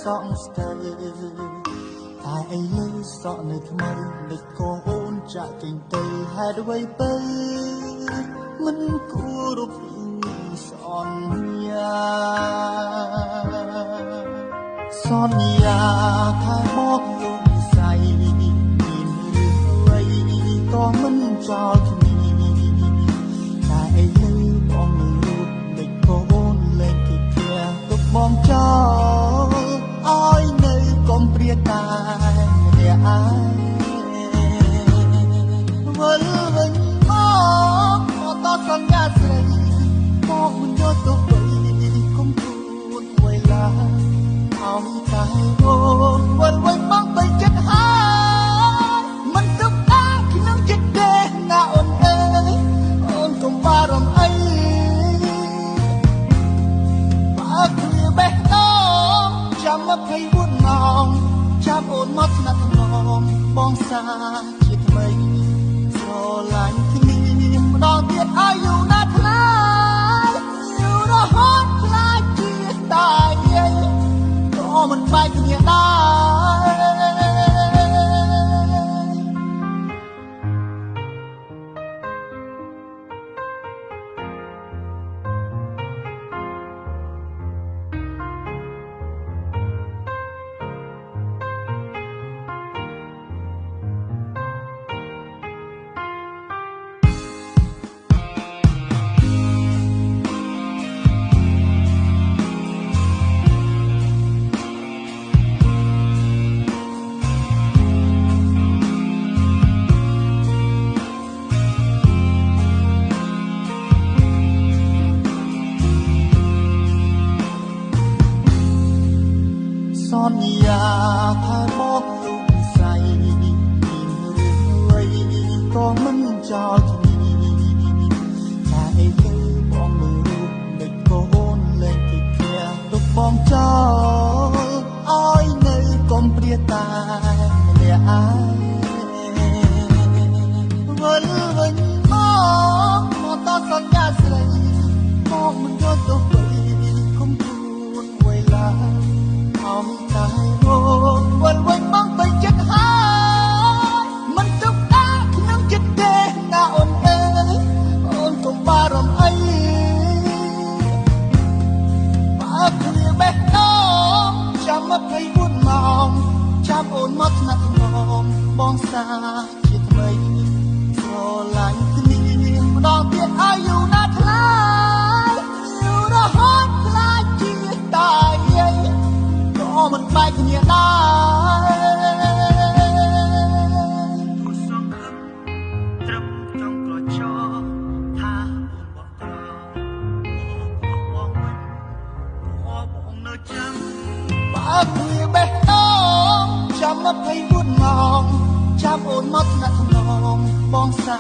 សក់ស្ទើតែឥឡូវសក់នៅថ្មីដឹកក៏អូនចាក់ចេញទៅហេតុអ្វីទៅមិនគួររំលឹងសន្យាសន្យាថាមកលោកស្រីមានរឿងអ្វីក៏មិនចោលគ្នាតែឥឡូវបងនៅរូបដឹកក៏អូនលេងគេផ្ទះទុកបងចោលឲ្យនៅកុំព្រាតែម្នាក់ឯងវិលវិញមកតសន្យាស្រីមកមិនយកទៅវិញកុំព្រួតវេលាឲ្យតែអូនវិលវិញមកទៅចិត្តហើយមិនទុកតាក្នុងចិត្តទេណាអូនអើយអូនកុំបារម្ភអីបើគ្រាបេះដូងចាំ24ម៉ោងចាំអូនមកស្នាក់ថ្នមបងសាជាថ្មីស្រឡាញ់គ្នាម្ដងទៀតឲ្យយូរណាស់ថ្លៃយូររហូតខ្លាចជាតើយាយក៏មិនបែកគ្នាដែរសន្យាថាមកលោកស្រីមានរឿងអ្វីក៏មិនចោលគ្នាតែឥឡូវបងនៅរូបដឹកក៏អូនលេងគេផ្ទះទុកបងចោលឲ្យនៅកុំព្រាតែម្នាក់ឯងវិលវិញមកតសន្យាស្រីមកមិនយកទៅវិញកុំព្រួតវេលាឲ្យតែអូនវិលវិញមកទៅចិត្តហើយមិនទុកតាក្នុងចិត្តទេណាអូនអើយអូនកុំបារម្ភអីបើគ្រាបេះដូងចាំ24ម៉ោងចាំអូនមកស្នាក់ថ្នមបងសាជាថ្មីស្រឡាញ់គ្នាម្ដងទៀតឲ្យយូរណាស់ថ្លៃយូររហូតខ្លាចជាតើយាយក៏មិនបែកគ្នាដែរសង្ឃឹមត្រឹមចង់ក្រចោថាអូនបកក្របងវិញបងនៅចាំបើគ្រាបេះដូងចាំ24ម៉ោងចាំអូនមកស្នាក់ថ្នមបងសា